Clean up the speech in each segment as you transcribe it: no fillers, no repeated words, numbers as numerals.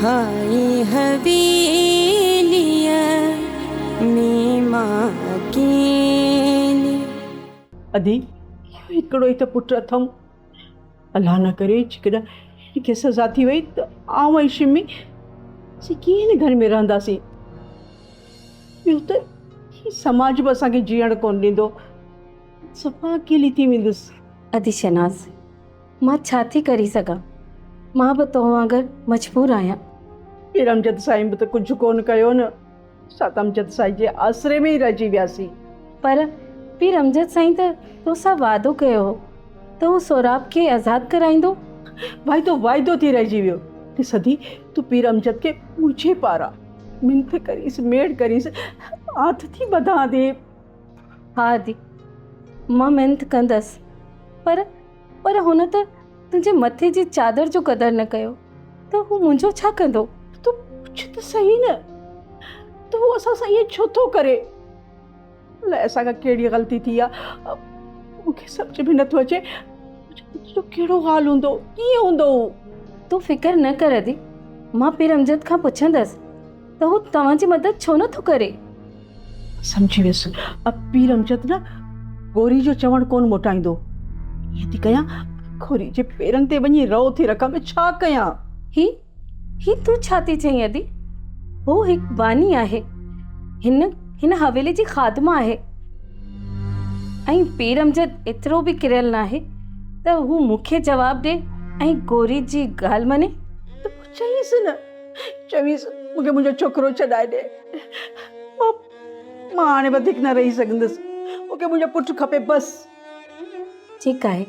High हवेलिया में मां की अधी हिकिड़ो ई त पुटु अथमि। अलाह न करे जेकॾहिं हिनखे सज़ा थी वई त आऊं ऐं शिमी असीं कीअं हिन घर में रहंदासीं। ॿियो त हीउ समाज बि असांखे जीअण कोन ॾींदो, सफ़ा अकेली थी वेंदुसि। अदी शनाज़, मां छा थी करे सघां? मां बि तो वांगुरु मजबूर आहियां। पीर अमजद साईं बि त कुझु कोन कयो न, असां त अमजद साईं जे आसरे में ई रहिजी वियासीं। पर पीर अमजद साईं त तोसां वादो कयो हो त हू सोराब खे आज़ादु कराईंदो। वाइदो थी रहिजी वियो। ॾिस अधी, तूं पीर अमजद खे मुंहिंजे पारां मिंथ करीस, मेड़ करीस, हथ थी ॿधां थी। हा अदी, मां मिंथ कंदसि, पर हुन त तुंहिंजे मथे जी चादर जो क़दर न कयो त हू मुंहिंजो छा कंदो? तूं पुछ त सही न, तूं असां सां ईअं छो थो करे? अलाए असांखां कहिड़ी ग़लती थी आहे, मूंखे सम्झ में नथो अचे जो कहिड़ो हाल हूंदो, कीअं हूंदो। तूं फिकर न कर अदी, मां पीर अमजद खां पुछंदसि त हू तव्हांजी मदद छो नथो करे। सम्झी वियसि, अब पीर अमजद न गोरी जो चवणु कोन मोटाईंदो। ईअं थी कयां, गोरी जे पेरनि ते वञी रओ थी रखां, में छा कयां? ही तूं छा थी चईं अदी? हू हिकु बानी आहे, हिन हवेली जी ख़ादमा आहे, ऐं पीर अमजद एतिरो बि किरियल न आहे त हू मूंखे जवाबु ॾे ऐं गोरी जी ॻाल्हि मञे। त चईसि न, चवीसि मूंखे मुंहिंजो छोकिरो छॾाए ॾे, मां हाणे वधीक न रही सघंदसि, मूंखे मुंहिंजो पुटु खपे बसि। ठीकु आहे,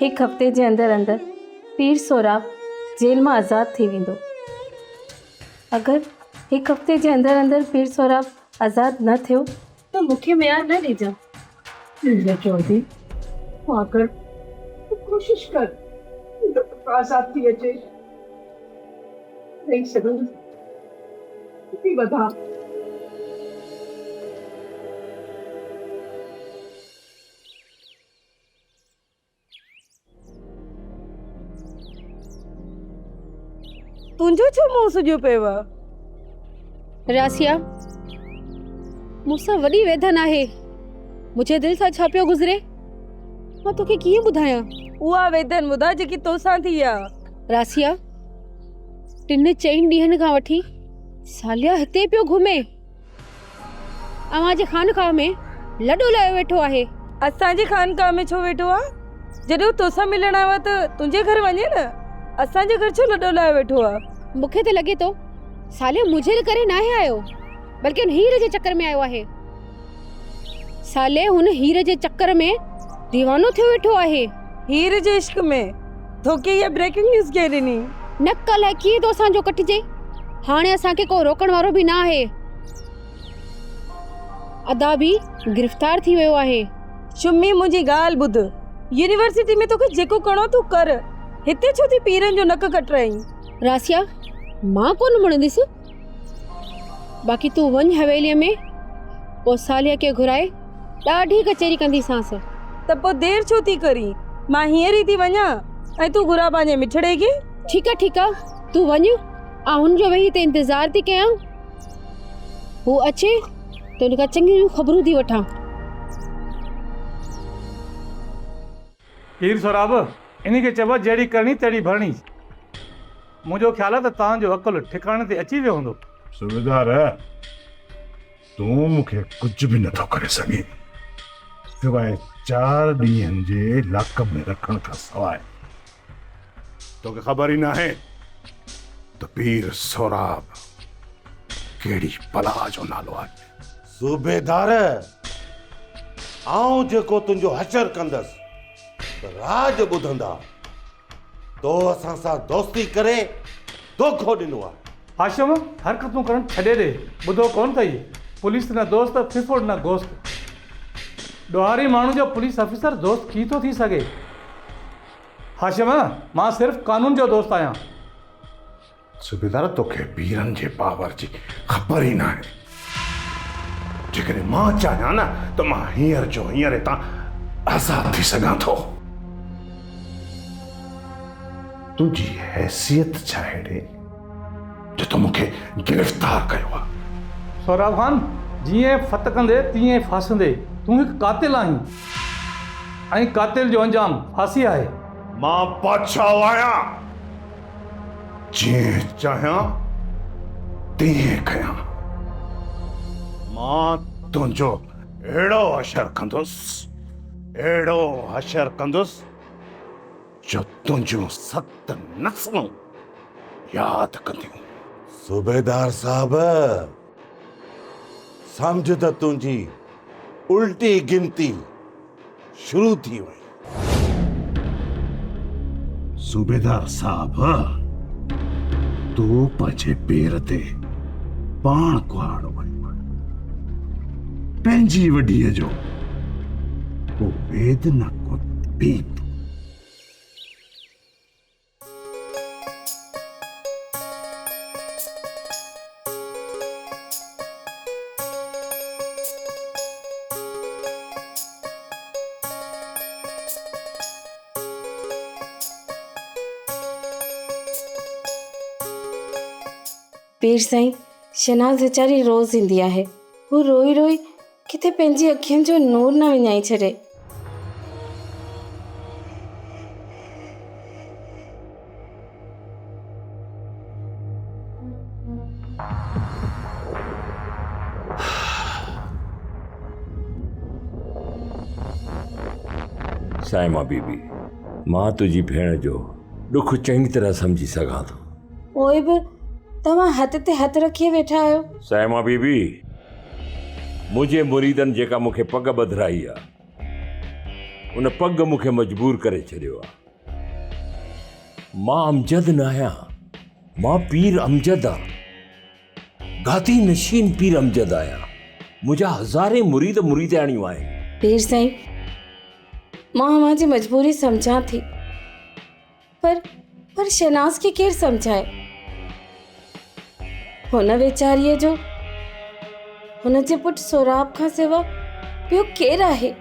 हिकु हफ़्ते जे अंदरि अंदरि पीर सोराब जेल मां आज़ादु थी वेंदो। अगरि हिकु हफ़्ते जे अंदरि अंदरि पीर सोराब आज़ादु न थियो त मूंखे म्यार न ॾिजां। चौधरी, आकर कोशिश कर आज़ाद थी अचे। नहीं सघंदसि, बता। तुंहिंजो छो मुंहुं सुॼो पियो आहे? रासिया, मूंसां वॾी वेदन आहे। मुंहिंजे दिलि सां छा पियो गुज़रे, मां तोखे कीअं ॿुधायां? उहा वेदन ॿुधा जेकी तोसां थी आहे। रासिया, 3-4 ॾींहंनि खां वठी सालिया हिते पियो घुमे। अव्हांजे खानकाह में लॾो लायो वेठो आहे। असांजे खानकाह में छो वेठो आहे? जॾहिं तोसां मिलण आयो त तुंहिंजे घर वञे न, असांजे घर छो लॾो लायो वेठो आहे? मूंखे त लॻे थो सालिया मुंहिंजे करे न आयो, बल्कि हीर जे चक्कर में आयो आहे। साले हुन हीर जे चक्कर में दीवानो थियो वेठो आहे। हीर जे इश्क में? तोखे इहा ब्रेकिंग न्यूज़ के ॾिनी? नकल है की तो असांजो कटिजे। हाणे असांखे को रोकण वारो बि न आहे। अदा बि गिरफ़्तार थी वियो आहे। शुमी, मुंहिंजी ॻाल्हि ॿुध, यूनिवर्सिटी में तोखे जेको करणो तूं कर, हिते छो थी पीरनि जो नक कटराई? रासिया, मां कोन मुणंदसि, बाक़ी तूं वञ हवेलीअ में, पोइ सालिया खे घुराए ॾाढी कचेरी कंदीसांस। त पोइ देरि छो थी करी? मां हींअर ई थी वञा ऐं तूं घुरा पंहिंजे मिठड़े खे। ठीकु आहे, तूं वञ, आ हुनजो वेही हिते इंतज़ार थी कयां। हू अचे त हुनखां चङियूं ख़बरूं थी वठां। पीर सोराब, इनखे चइबो जहिड़ी करणी तहिड़ी भरणी। मुंहिंजो ख़्यालु आहे त तव्हांजो अकुलु ठिकाणे ते अची वियो हूंदो। सूबेदार, तूं मूंखे कुझु बि नथो करे सघे सिवाय 4 ॾींहंनि जे लाक में रखण खां सवाइ। तोखे ख़बर ई न आहे त पीर सोराब कहिड़ी बला जो नालो आहे। सूबेदार, आऊं जेको तुंहिंजो हशर कंदसि त राज ॿुधंदा। तो असां सां दोस्ती करे धोखो ॾिनो आहे। हाशिम, हरकतूं करणु छॾे ॾे। ॿुधो कोन अथई, पुलिस न दोस्त, फिफोड़ न गोश्त। ॾोहारी माण्हू जो पुलिस ऑफिसर दोस्त की थो थी सघे? हाशिम, मां सिर्फ़ु कानून जो दोस्त आहियां। सूबेदार, तोखे पीरनि जे पावर जी ख़बर ई न आहे। जेकॾहिं मां चाहियां न त मां हींअर जो हींअर हितां आज़ाद थी सघां थो। तुंहिंजी हैसियत छा हेड़े जो तो मूंखे गिरफ़्तार कयो आहे। सौराब ख़ान, जीअं फत कंदे तीअं फासंदे। तूं हिकु कातिल आहीं ऐं कातिल जो अंजाम फांसी आहे। मां बादशाह आहियां, जीअं चाहियां तीअं कयां। मां तुंहिंजो अहिड़ो हशर कंदुसि जो तुंहिंजूं 7 नस्लूं यादि कंदियूं। सूबेदार साहब, समझ त तुंहिंजी उल्टी गिनती शुरू थी वई। सूबेदार साहब, तू पंहिंजे पेर ते पाण कुहाड़ वञ। पंहिंजी वॾीअ जो को वेद न को दीप। पीर साईं, शनाज़ वीचारी रोज़ ईंदी आहे। हू रोई रोई किथे पंहिंजी अखियुनि जो नूर न विञाई छॾे। साइमा बीबी, मां तुंहिंजी भेण जो ॾुख चङी तरह सम्झी सघां थो। पोइ बि तव्हां हथ ते हथ रखी वेठा आहियो। साइमा बीबी, मुंहिंजे मुरीदनि जेका मूंखे पग ॿधराई आहे, उन पग मूंखे मजबूर करे छॾियो आहे। मां अमजद न आहियां, मां पीर अमजद आहियां, गाती नशीन पीर अमजद आहियां। मुंहिंजा हज़ारे मुरीदाणियूं आहिनि। पीर साईं, मां मुंहिंजी मजबूरी सम्झां थी, पर शनाज़ खे केरु सम्झाए? हुन वीचारीअ जो हुनजे पुटु सोराब खां सिवा ॿियो केरु आहे?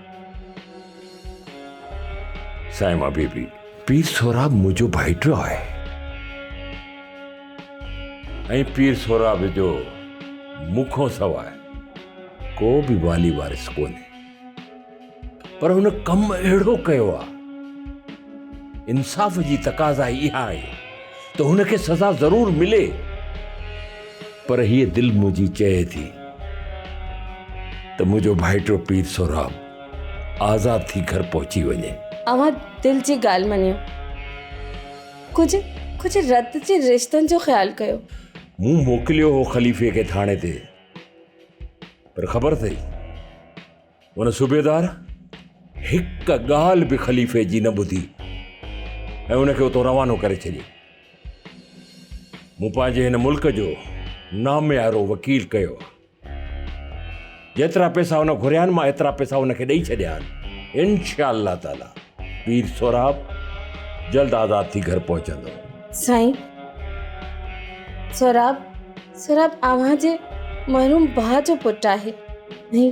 साइमा बीबी, पीर सोराब मुंहिंजो भाइटो आहे ऐं पीर सोराब जो मूंखों सवाइ को बि वाली वारिस कोन्हे। पर हुन कमु अहिड़ो कयो आहे, इंसाफ़ जी तक़ाज़ा इहा आहे त हुनखे सज़ा ज़रूर मिले। पर हीअ दिलि मुंहिंजी चए थी त मुंहिंजो भाइटो पीर सोराब आज़ाद थी घर पहुची वञे। अवां दिल जी ॻाल्हि मञियो, कुझु रत जे रिश्तनि जो ख़्यालु कयो। मूं मोकिलियो हो ख़लीफ़े खे थाणे ते, पर ख़बर अथई हुन सूबेदार हिकु ॻाल्हि बि ख़लीफ़े जी न ॿुधी ऐं हुनखे उतो रवानो करे छॾियो। मूं पंहिंजे हिन मुल्क जो नामियारो वकील कयो। जेतिरा पैसा हुन घुरिया आहिनि, मां एतिरा पैसा हुनखे ॾेई छॾिया आहिनि। इंशाअल्लाह ताला पीर सोराब जल्द आज़ाद थी घर पहुचंदो। साईं, सोराब अव्हां जे महरूम भाउ जो पुटु आहे ऐं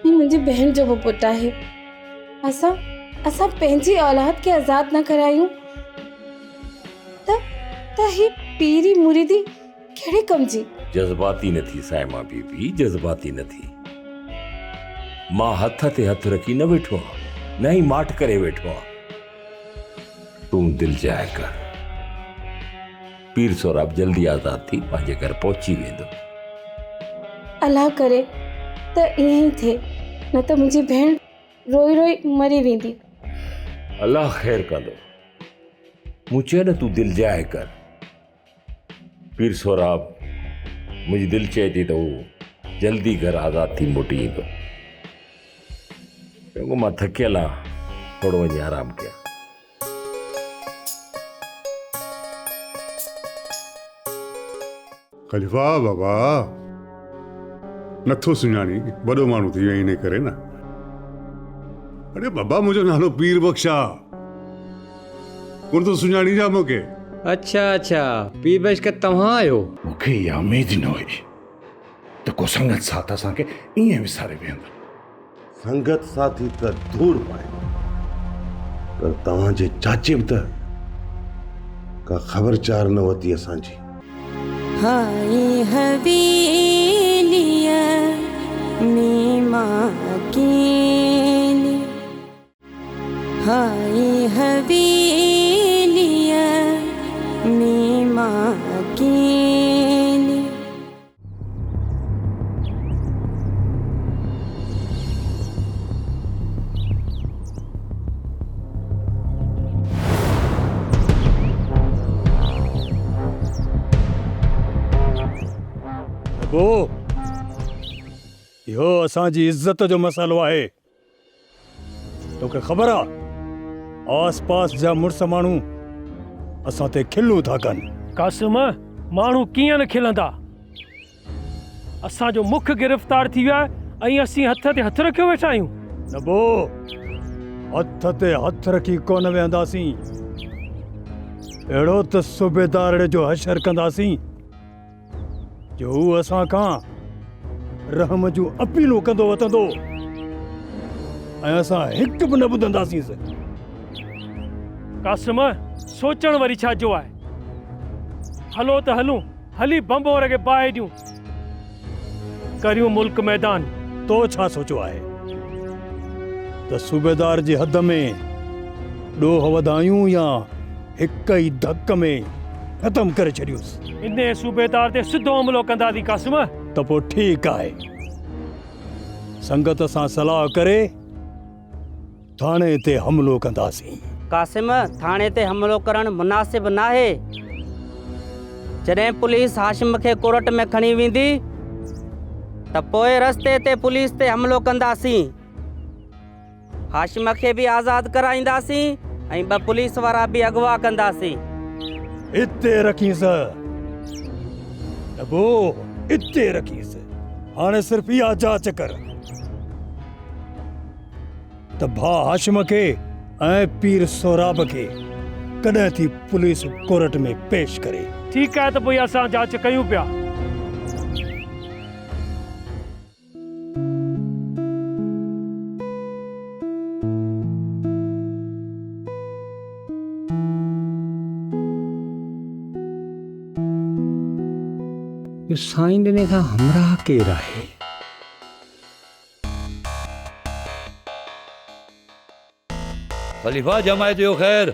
मुंहिंजी भेण जो बि पुटु आहे। असां पंहिंजी औलाद खे आज़ाद न करायूं त ही पीरी मुरीदी कहिड़े कम जी? जज़्बाती न थी साइमा बीबी, जज़्बाती न थी। मां हथ ते हथ रखी न वेठो आहियां, न ई माठ करे वेठो आहियां। तूं दिलि जाए कर, पीर सोराब जल्दी आज़ाद थी पंहिंजे घर पहुची वेंदो। अल्लाह करे त ईअं ई थिए, न त मुंहिंजी भेण रोई रोई मरी वेंदी। अल्लाह ख़ैर कंदो। मूं चयो न तूं दिलि जाए कर। पीर सोराब मुंहिंजी दिलि चए थी त हू जल्दी घर आज़ाद थी मोटी ईंदो। चङो, मां थकियल आहियां, थोरो वञी आराम कयां। खलीफ़ा बाबा नथो सुञाणी, वॾो माण्हू थी वियो इन करे न। अरे बाबा, मुंहिंजो नालो पीर बख्शा, कोन थो सुञाणी छा मूंखे? अच्छा, पीर बख्श के तव्हां आहियो? मूंखे इहा उमेद न हुई त को संगत साथ असांखे ईअं विसारे वेंदा। संगत साथी त दूर पाए, पर तव्हांजे चाचे बि त का ख़बरचार न वरिती असांजी। हाई हवेलिया में माँ की, हाई हवेलिया में माँ की। वो इहो असांजी इज्जत जो मसालो आहे। तोखे ख़बर आहे आस पास जा मुड़स माण्हू असां ते खिलूं था कनि। कासिम, माण्हू कीअं न खिलंदा? असांजो मुख गिरफ़्तार थी वियो आहे ऐं असीं हथ ते हथ रखियो वेठा आहियूं। न बो हथ ते हथ रखी कोन वेहंदासीं। अहिड़ो त सूबेदार जो हशर कंदासीं जो हू असां खां रहम जूं अपीलूं कंदो वतंदो ऐं असां हिकु बि न ॿुधंदासीं। कासिम, सोचण वरी छा जो आहे? हलो त हलूं, हली बंबोर खे बाहि ॾियूं, करियूं मुल्क मैदान। तो छा सोचियो आहे त सूबेदार जी हद में ॾोह वधायूं या हिक ई धक में ख़तम करे छॾियूंसि? इन सूबेदार ते सिधो हमलो कंदासीं कासिम। त पोइ ठीकु आहे, संगत सां सलाह करे थाणे ते हमलो कंदासीं। कासिम, थाणे ते हमलो करणु मुनासिब नाहे। जॾहिं पुलिस हाशिम खे कोर्ट में खणी वेंदी त पोइ रस्ते ते पुलिस ते हमलो कंदासीं। हाशिम खे बि आज़ाद कराईंदासीं ऐं 2 पुलिस वारा बि अगवा कंदासीं। इते रखीसि अबो, इते रखीसि। हाणे सिर्फ़ु इहा जांच कर त भाउ हाशिम खे ऐं पीर सोराब खे कॾहिं थी पुलिस कोर्ट में पेश करे। ठीकु आहे, त पोइ असां जांच कयूं पिया। साईं ॾिने खां हमराह केरु आहे? ख़लीफ़ा जमायत जो ख़ैर।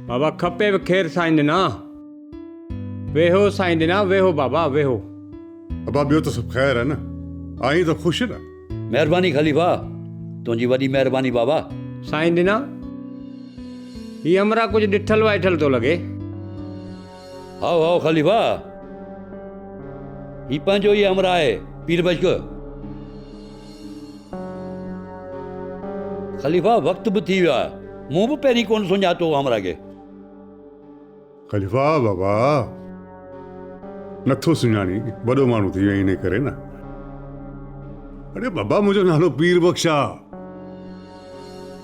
बाबा खपे बि ख़ैर साईं ॾिना। वेहो साईं ॾिना, वेहो बाबा वेहो। अबा ॿियो त सभु ख़ैर आहे न? आई त ख़ुशि न? महिरबानी ख़लीफ़ा, तुंहिंजी वॾी महिरबानी बाबा। साईं ॾिना, हीअ हमरा कुझु ॾिठल वाइठल थो लॻे। हाओ हाओ ख़लीफ़ा, ही पंहिंजो ई हमरा आहे पीर बचक। ख़लीफ़ा वक़्तु बि थी वियो आहे, मूं बि पहिरीं कोन सुञातो हमरा खे। ख़लीफ़ा बाबा नथो सुञाणी, वॾो माण्हू थी वियो इन करे न। अरे बाबा मुंहिंजो नालो पीर बख्श आहे,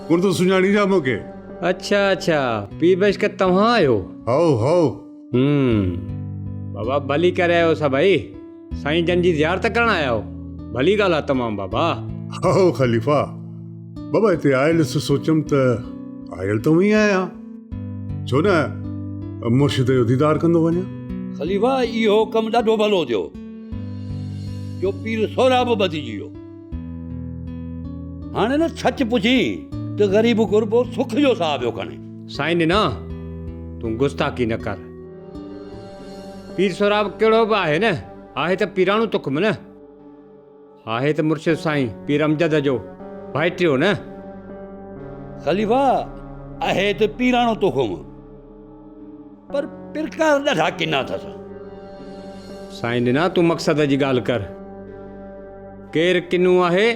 कोन थो सुञाणी जा मूंखे? अच्छा अच्छा, पीर बख्श तव्हां आहियो? How how. बाबा भली करे आयो सभई, साईं जन जी ज़ियारत करण आया हो। भली ॻाल्हि आहे तमामु बाबा। हाओ ख़लीफ़ा बाबा, हिते आयल सोचम त आयल त उहो ई आहियां, छो न मुर्शिद जो दीदार कंदो वञा। ख़लीफ़ा इहो कमु ॾाढो भलो थियो जो पीर सोराब बदिजी वियो। हाणे न सच पुछी त ग़रीब गुरबो सुख जो साह पियो खणे। साईं ॾिना, तूं गुस्ताखी न कर। पीर सोराब कहिड़ो बि आहे न, आहे त पीराणो तुख़म न, आहे त मुर्शिद साईं पीर अमजद जो भाइटियो न। ख़लीफ़ा आहे त पीराणो तुख़म, पर पिरकार ॾाढा किना अथसि। साईं ॾिना, तूं मक़सद जी ॻाल्हि कर। केरु किनू आहे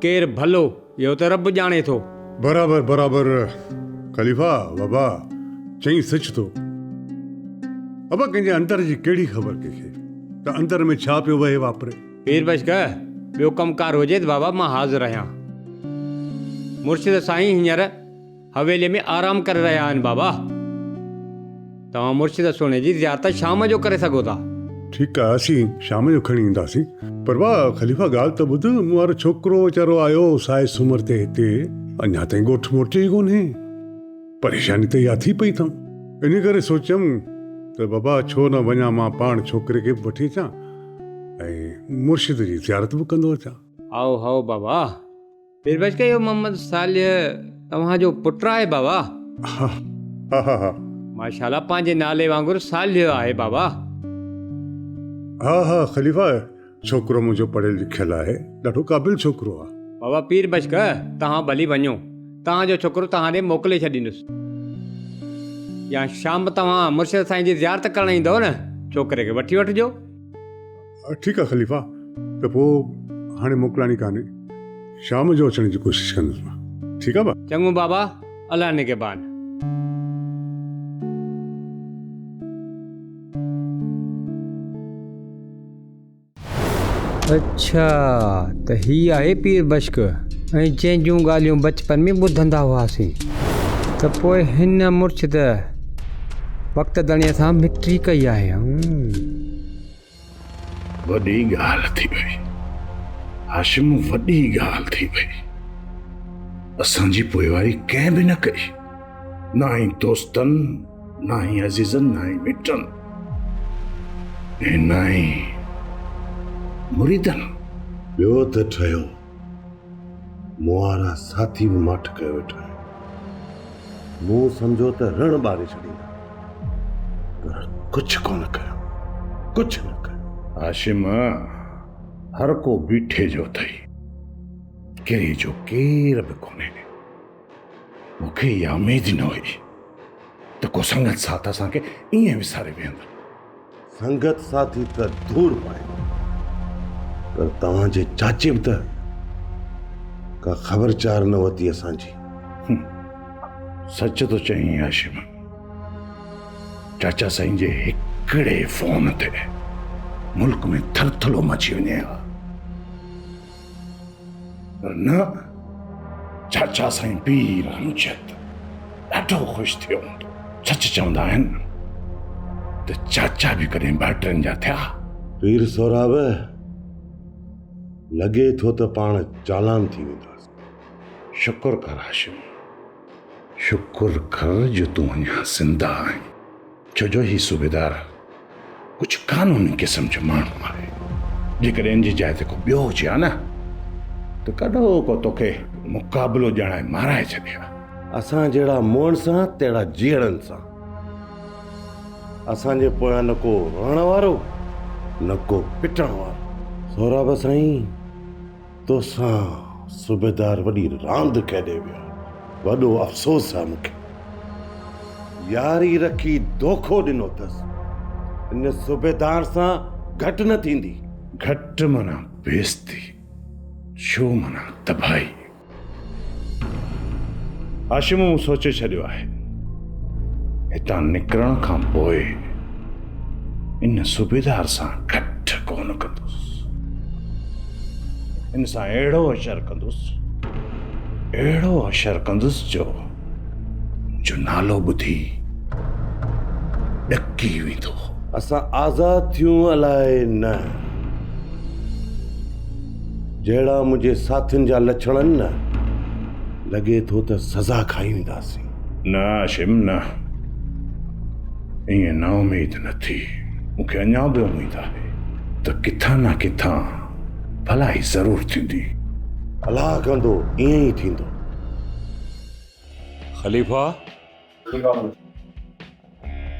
केरु भलो, इहो त रब ॼाणे थो। बराबर बराबर ख़लीफ़ा बाबा चई सच थो। बाबा कंहिंजे अंदर जी कहिड़ी ख़बर कंहिंखे त अंदर में छा पियो वहे वापरे। पीर बख्श ॿियो कमकार हुजे त बाबा मां हाज़िर आहियां। मुर्शिद साईं हींअर हवेलीअ में आराम करे रहिया आहिनि बाबा। तव्हां मुर्शिद सोने जी ज़ियारत शाम जो करे सघो था। ठीकु आहे, असीं शाम जो खणी ईंदासीं। पर वाह ख़लीफ़ा ॻाल्हि त ॿुध, मूं वारो छोकिरो वीचारो आयो साए सूमर ते हिते, अञा ताईं ॻोठु मोटियो ई कोन्हे। परेशानी त इहा थी पई अथमि, इन करे सोचियमि त बाबा छो न वञा मां पाण छोकिरे खे बि वठी अचां ऐं मुर्शिद जी ज़ियारत बि कंदो अचां। आओ हाओ बाबा पीर बच के मोहम्मद सालिह तव्हांजो पुटु आहे बाबा? हा हा हा हा माशाल्लाह पंहिंजे नाले वांगुरु सालिह आहे बाबा। हा हा ख़लीफ़ा छोकिरो मुंहिंजो पढ़ियल लिखियल आहे, ॾाढो क़ाबिल छोकिरो आहे। बाबा पीर बच कर तव्हां भली वञो, तव्हांजो छोकिरो तव्हां ॾे मोकिले छॾींदुसि। या शाम तव्हां मुर्शिद साईं जी ज़ियारत करण ईंदव न, छोकिरे खे वठी वठिजो। ठीकु आहे ख़लीफ़ा, त पोइ हाणे मोकिलानी कान्हे, शाम जो अचण जी कोशिशि कंदुसि मां। ठीकु आहे बा? चङो बाबा, अल्लाह निगहबान। अच्छा त ही आहे पीर बश्क, ऐं जंहिंजूं ॻाल्हियूं बचपन में ॿुधंदा हुआसीं, त पोइ हिन मुर्शिद वक़्त दणीअ सां मिट्री कई आहे। वॾी ॻाल्हि थी वई हाशिम, वॾी ॻाल्हि थी वई। असांजी पोइवारी कंहिं बि न कई, ना ही दोस्तनि, ना ही अज़ीज़नि, ना ही मिटनि, ऐं ना ही मुरीदनि। ॿियो त ठहियो मूं वारा साथी बि माठ कयो वेठा आहिनि, मूं सम्झो त रण ॿारे छॾींदा, पर कुझु कोन कयो, कुझु न कयो। हाशिम हर को बीठे जो अथई, किरे जो केर बि कोन्हे। मूंखे इहा उमेद न हुई त को संगत साथ असांखे ईअं विसारे वेहंदा। संगत साथी त धूड़ पाए, पर तव्हांजे चाचे बि त का ख़बरचार न वरिती असांजी। सच तो चईं हाशिम, चाचा साईं जे हिकिड़े फ़ोन ते मुल्क में थरथलो मची वञे हा, पर न चाचा साईं पीर हमजद ॾाढो ख़ुशि थियो हूंदो। सच चवंदा आहिनि त चाचा बि कॾहिं भाइटनि जा थिया। पीर सोराब लॻे थो त पाण चालान थी वेंदासीं। शुक्र कर हाशिम, शुक्र कर जो तूं अञा ज़िंदा आहीं, छो जो ही सूबेदार कुझु कानूनी क़िस्म जो माण्हू आहे। जेकॾहिं इन जी जाइ ते को ॿियो हुजे हा न, त कॾो को तोखे मुक़ाबिलो ॼाणाए माराए छॾे हा। असां जहिड़ा मोहन सां तहिड़ा जीअड़नि सां। असांजे पोयां न को रहण वारो, न को पिटण वारो। सोराब साईं, तोसां सूबेदार वॾी रांदि खेॾे वियो, वॾो अफ़सोस आहे मूंखे। यारी रखी धोखो ॾिनो अथसि, इन सूबेदार सां घटि न थींदी। घटि माना बेइज़ती, छो माना तबाही। हाशिम मूं सोचे छॾियो आहे, हितां निकिरण खां पोइ इन सूबेदार सां घटि कोन कंदुसि, इन सां अहिड़ो अशर कंदुसि, अहिड़ो अशर कंदुसि जो नालो ॿुधी ॾकी वेंदो। असां आज़ाद थियूं अलाए न, जहिड़ा मुंहिंजे साथियुनि जा लछण आहिनि न, लॻे थो त सज़ा खाई वेंदासीं। न हाशिम न, ईअं ना उमेद न थी। मूंखे अञा बि उमेद आहे त किथां न किथां भलाई ज़रूर थींदी। अलाह कंदो ईअं ई थींदो। ख़लीफ़ा,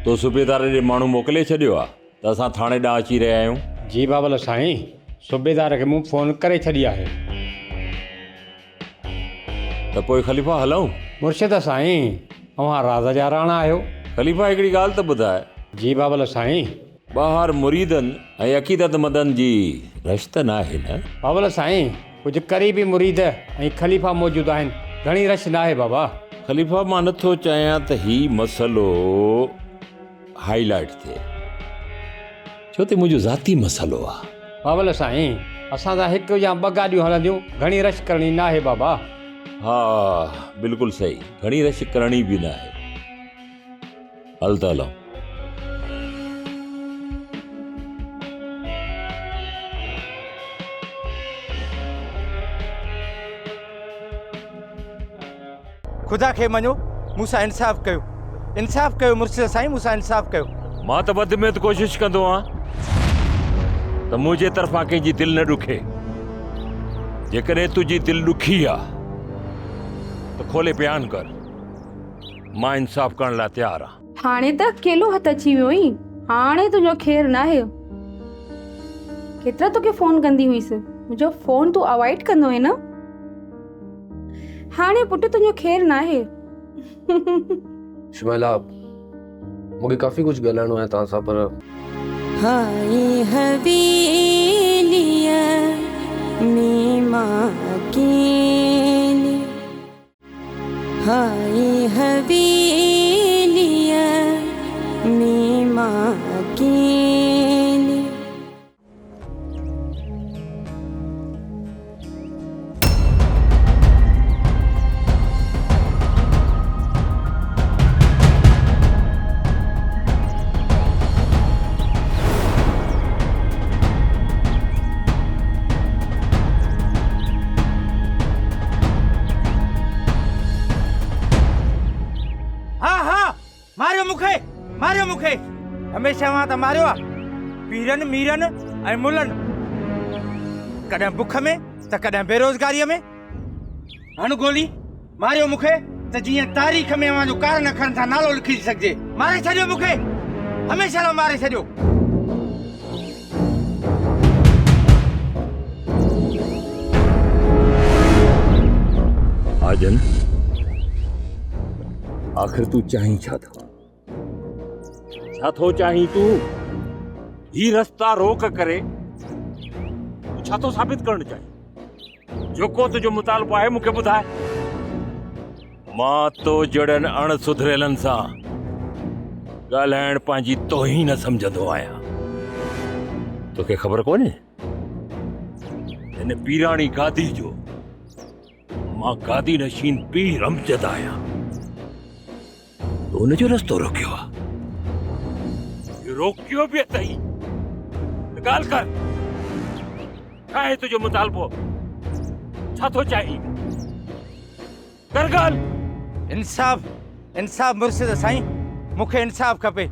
तो सूबेदार जे माण्हू मोकिले छॾियो आहे त असां थाणे ॾांहुं अची रहिया आहियूं। जी बाबल साईं, सूबेदार खे मूं फ़ोन करे छॾी आहे। त पोइ ख़लीफ़ा हलूं? मुर्शिद साईं, अव्हां राज़ जा राणा आहियो। ख़लीफ़ा हिकिड़ी ॻाल्हि त ॿुधाए। जी बाबल साईं। ॿाहिरि मुरीदनि ऐं अक़ीदतमंदनि जी रश त न आहे न? बाबल साईं, कुझु क़रीबी मुरीद ऐं ख़लीफ़ा मौजूदु आहिनि, घणी रश न आहे बाबा। ख़लीफ़ा, मां नथो चाहियां त ही मसइलो हाईलाइट थिए, छो त मुंहिंजो ज़ाती मसइलो आहे। बाबल साईं, असां सां हिकु या ॿ गाॾियूं हलंदियूं, घणी रश करणी न आहे बाबा। हा बिल्कुलु सही, घणी रश करणी बि न आहे। हल त हलूं। ख़ुदा खे मञो, मूंसां इंसाफ़ कयो, इंसाफ़ कयो मुर्शिद साईं, मूंसां इंसाफ़ कयो। मां त वध में कोशिश कंदो आहियां त मुंहिंजे तरफ़ां कंहिंजी दिलि न ॾुखे। जेकॾहिं तुंहिंजी दिलि ॾुखी आहे त खोले बयानु कर, मां इंसाफ़ करण लाइ तयारु आहियां। हाणे त अकेलो हथ अची वियो ई, हाणे तुंहिंजो ख़ैरु न आहे। केतिरा तोखे फ़ोन कंदी हुईसि, मुंहिंजो फ़ोन तूं अवॉइड कंदो है न। हाणे पुटु तुंहिंजो ख़ैरु न आहे। शुमैला, मूंखे काफ़ी कुझु ॻाल्हाइणो आहे तव्हां सां, पर हाय हवेलिया में मां अकेली, हाय हवेलिया में मां अकेली। मारियो मूंखे हमेशह मां त मारियो आहे, पीरनि मीरनि ऐं मुलनि, कॾहिं बुख में त कॾहिं बेरोज़गारीअ में। हण गोली मारियो मूंखे त जीअं तारीख़ में अवां जो कारण अखरनि सां नालो लिखी सघिजे। मारे छॾियो मूंखे, हमेशह लाइ मारे छॾियो। आजन, आखिर तू चाहीं छा थो? छा थो चाहीं तू? ही रास्ता रोक करे तू छा थो साबित करण चाहीं? जेको तुंहिंजो मुतालबो आहे मूंखे ॿुधाए। मां तो जड़नि अण सुधरियलनि सां ॻाल्हाइण पंहिंजी तौहीन सम्झंदो आहियां। तोखे ख़बर कोन्हे हिन पीराणी गादी जो मां गादी नशीन पीर अमजद आहियां। तो हुनजो रस्तो रोकियो आहे, रोकियो बि अथई। ॻाल्हि कर, छा आहे तुंहिंजो मुतालबो? छा थो चाहीं? कर ॻाल्हि। इंसाफ़, इंसाफ़ मुर्शिद साईं, मूंखे इंसाफ़ खपे।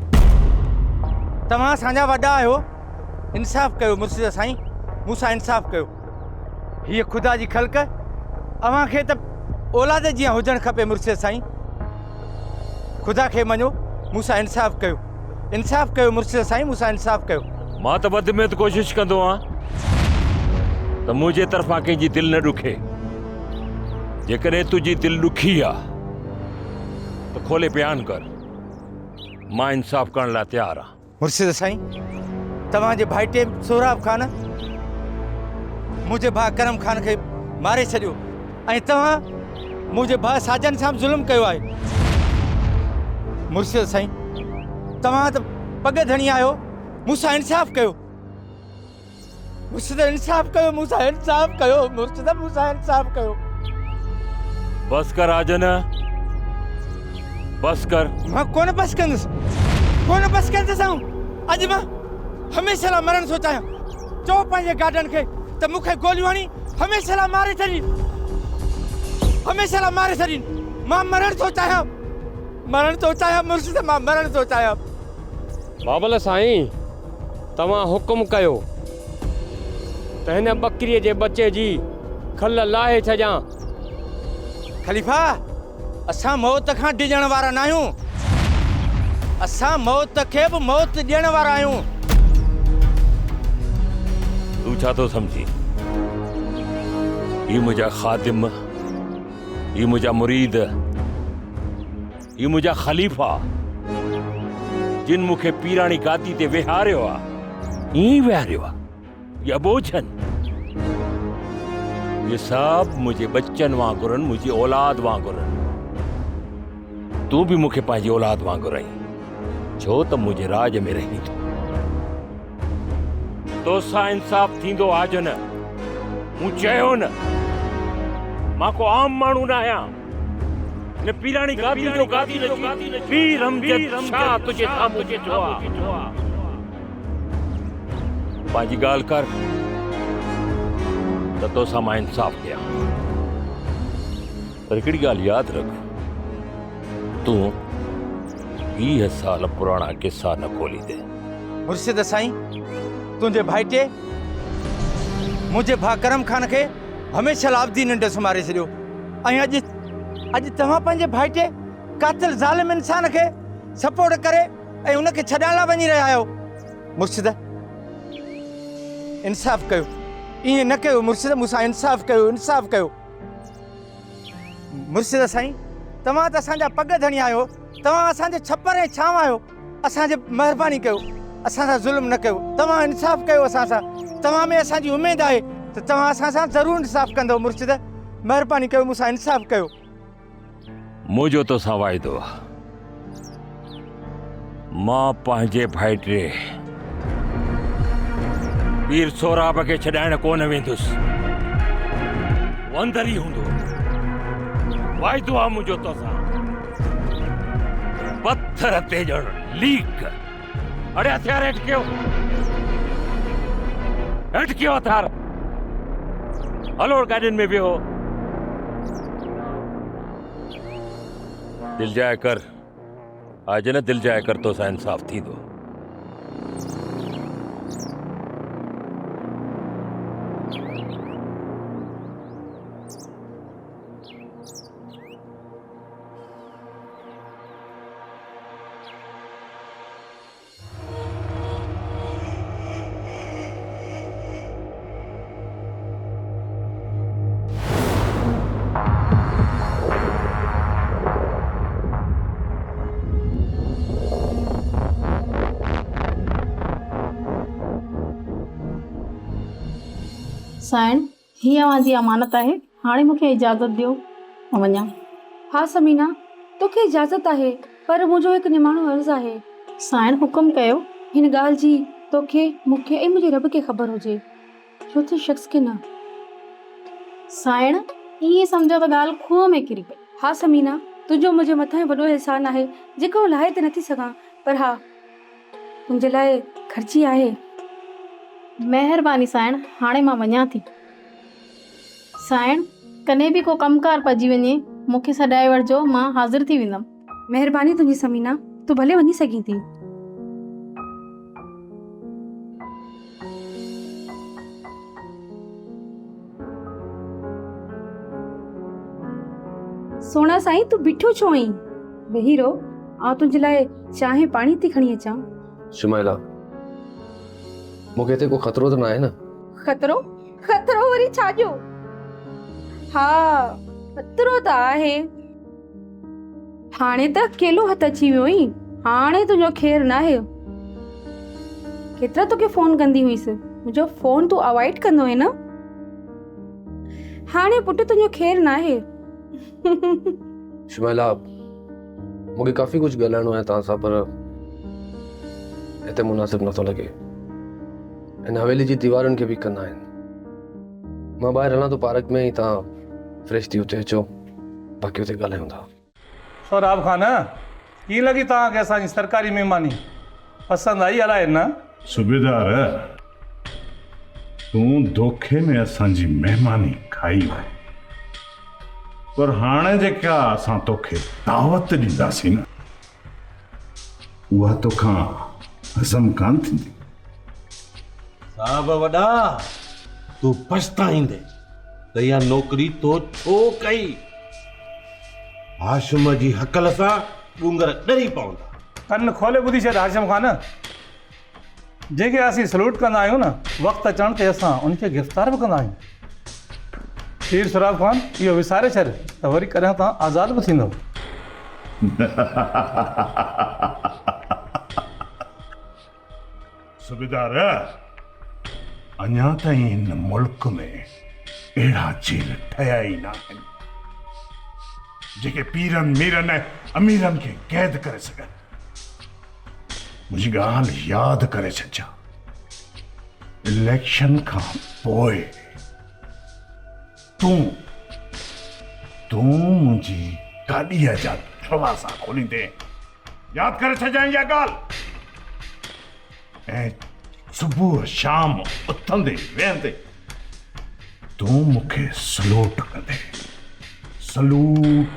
तव्हां असांजा वॾा आहियो, इंसाफ़ कयो मुर्शिद साईं, मूंसां इंसाफ़ कयो। हीअ ख़ुदा जी ख़ल्क़ अव्हां खे त औलाद जीअं हुजणु खपे मुर्शिद साईं। ख़ुदा खे मञो, मूंसां इंसाफ़ कयो, इंसाफ़ कयो मुर्शिद साईं, मूंसां इंसाफ़ कयो। मां त वध में कोशिश कंदो आहियां त मुंहिंजे तरफ़ां कंहिंजी दिलि न ॾुखे। जेकॾहिं तुंहिंजी दिलि ॾुखी आहे त खोले बयानु कर, मां इंसाफ़ करण लाइ तयारु आहियां। मुर्शिद साईं, तव्हांजे भाइटे सोहराब ख़ान मुंहिंजे भाउ करम ख़ान खे मारे छॾियो ऐं तव्हां मुंहिंजे भाउ साजन सां ज़ुल्म कयो आहे। मुर्शिद साईं, तव्हां त पग धणी आहियो, मूंसां इंसाफ़ कयो। मुर्शिद इंसाफ़ कयो, मूंसां इंसाफ़ कयो। मुर्शिद मूंसां इंसाफ़ कयो। बस कर आजन, बस कर। मां कोन बस कंदुसि, कोन बस कंदुसि। अॼु मां हमेशह लाइ मरण सोचां। चओ पंहिंजे गार्डन खे त मूंखे गोलियूं हणी हमेशह लाइ मारे छॾीनि, हमेशह लाइ मारे छॾीनि। मां मरण थो चाहियां, मरण थो चाहियां मुर्शिद, मां मरण थो चाहियां। बाबल साईं, तव्हां हुकुम कयो त हिन बकरीअ जे बचे जी खल लाहे छॾियां। ख़लीफ़ा, असां मौत खां डिॼण वारा न आहियूं, असां मौत खे बि मौत ॾियण वारा आहियूं। तू छा थो सम्झी? ही मुंहिंजा ख़ादिम, ही मुंहिंजा मुरीद, ही मुंहिंजा ख़लीफ़ा जिन मूंखे पीराणी गादी ते विहारियो आहे, ईअं विहारियो आहे। या बोझनि ये सब मुझे बच्चन वांगुरन, मुझे औलाद वांगुरन। तू भी मुखे पंहिंजी औलाद वांगुर आई, छो त मुझे राज में रही थो। तोसां इंसाफ़ थींदो आज न, मूं चयो न। मां को आम माण्हू न आहियां। न पीराणी गादी जो गादी न पीर अमजद छा तुझे साम्हूं बीठो आहे। पंहिंजी ॻाल्हि कर त तोसां मां इंसाफ़ कयां। पर हिकिड़ी ॻाल्हि यादि रख, तूं 20 साल पुराना किस्सा न खोली दे। मुर्शिद साईं, तुंहिंजे भाइटे मुंहिंजे भाउ करम खान खे हमेशह लाभदी निंड सुम्हारे छॾियो ऐं अॼु तव्हां पंहिंजे भाइटे कातिल ज़ालिम इंसान खे सपोर्ट करे ऐं उनखे छॾण लाइ वञी रहिया आहियो। मुर्शिद, इंसाफ़ कयो, ईअं न कयो। मुर्शिद, मूंसां इंसाफ़ कयो, इंसाफ़ कयो। मुर्शिद साईं, तव्हां त असांजा पग धणी आहियो, तव्हां असांजे छप्पर ऐं छांव आहियो। असांजे महिरबानी कयो, असां सां ज़ुल्म न कयो। तव्हां इंसाफ़ कयो असां सां। तव्हां में असांजी उमेद आहे त तव्हां असां सां ज़रूरु इंसाफ़ कंदव। मुर्शिद, महिरबानी कयो, मूंसां इंसाफ़ कयो। मुझो तो सां वाइदो आहे, मां पंहिंजे भाइटे पीर सोराब खे छॾाइण कोन वेंदुसि। अंदर ई हूंदो। वाइदो आहे मुंहिंजो तो सां। पत्थर ते ॼण लीक। अरे हथियार हेठि कयो, हेठि कयो हथियार। हलो गाॾियुनि में वियो। दिल जाए कर, आज न दिल जाए कर तो सा इंसाफ थी दो। साइण, ही अवां जी अमानत आहे। हाणे मूंखे इजाज़त दियो मां वञां। हा समीना, तोखे इजाज़त आहे, पर मुंहिंजो हिकु निमाणो अर्ज़ु आहे। साइण, हुकुम कयो। हिन ॻाल्हि जी तोखे, मूंखे ऐं मुंहिंजे रब खे ख़बर हुजे, चौथे शख़्स खे न। साइण, ईअं सम्झो त ॻाल्हि खूह में किरी पई। हा समीना, तुंहिंजो मुंहिंजे मथां वॾो एहसान आहे जेको लाहे त नथी सघां, पर हा, तुंहिंजे लाइ ख़र्ची आहे। महिरबानी साइण, हाणे मां वञां थी। साइण, कॾहिं बि को कमकार पइजी वञे मूंखे सॾाए वठिजो, मां हाज़िर थी वेंदमि। महिरबानी तुंहिंजी समीना, तूं भले वञी सघीं थी। सोना साईं, तूं बीठो छो आहीं? वेही रहो, आउं तुंहिंजे लाइ चांहि पाणी थी खणी अचां। शुमाइला, मूंखे हिते को ख़तरो त न आहे न? ख़तरो? ख़तरो वरी छाजो? हा, ख़तरो त आहे। हाणे त अकेलो हथ अची वियो आहीं। हाणे तुंहिंजो ख़ैरु न आहे। केतिरा तोखे फ़ोन कंदी हुईसि, मुंहिंजो फ़ोन तूं अवॉइड कंदो आहे न। हाणे पुटु तुंहिंजो ख़ैरु न आहे। शुमाइला, मूंखे काफ़ी कुझु ॻाल्हाइणो आहे तव्हां सां, पर हिते मुनासिबु नथो लॻे। इन हवेली जी दीवारुनि खे बि कंदा आहिनि। मां ॿाहिरि हलां थो पार्क में, ई तव्हां फ्रेश थी हुते अचो, बाक़ी हुते ॻाल्हायूं था। सोराब खान, कीअं लॻी तव्हांखे असांजी सरकारी महिमानी? पसंदि आई अलाए न? सूबेदार, तूं धोखे में असांजी महिमानी खाई वई, पर हाणे जेका असां तोखे दावत ॾींदासीं न, उहा तोखां हज़म कान थींदी। साहब वॾा, तूं पछताईंदे त इहा नौकरी तो छो कई। हाशिम जी हकल सां ॾूंगर ॾरी पवंदा। कन खोले ॿुधी छॾ हाशिम खान। जंहिंखे असीं सलूट कंदा आहियूं न, वक़्तु अचण ते असां उनखे गिरफ़्तार बि कंदा आहियूं। पीर सोराब खान, इहो विसारे छॾ त वरी कॾहिं तव्हां आज़ाद बि थींदव। सूबेदार, अञा ताईं हिन मुल्क में अहिड़ा जेल ठहिया ई न आहिनि जेके पीरनि मीरनि ऐं अमीरनि खे क़ैद करे सघनि। मुंहिंजी ॻाल्हि यादि करे छॾिजां, इलेक्शन खां पोइ तूं मुंहिंजी गाॾीअ जा दरवाज़ा खोलींदे। यादि करे छॾिजां इहा ॻाल्हि। ऐं सुबुह शाम उथंदे वेहंदे तूं मूंखे सलूट कंदे। सलूट।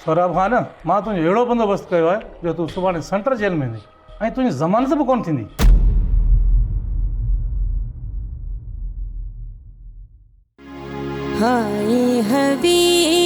सौराब ख़ान मां तुंहिंजो अहिड़ो बंदोबस्तु कयो आहे जो तूं सुभाणे सेंट्रल जेल में वेंदी ऐं तुंहिंजी ज़मानत बि कोन थींदी। हाय हवेली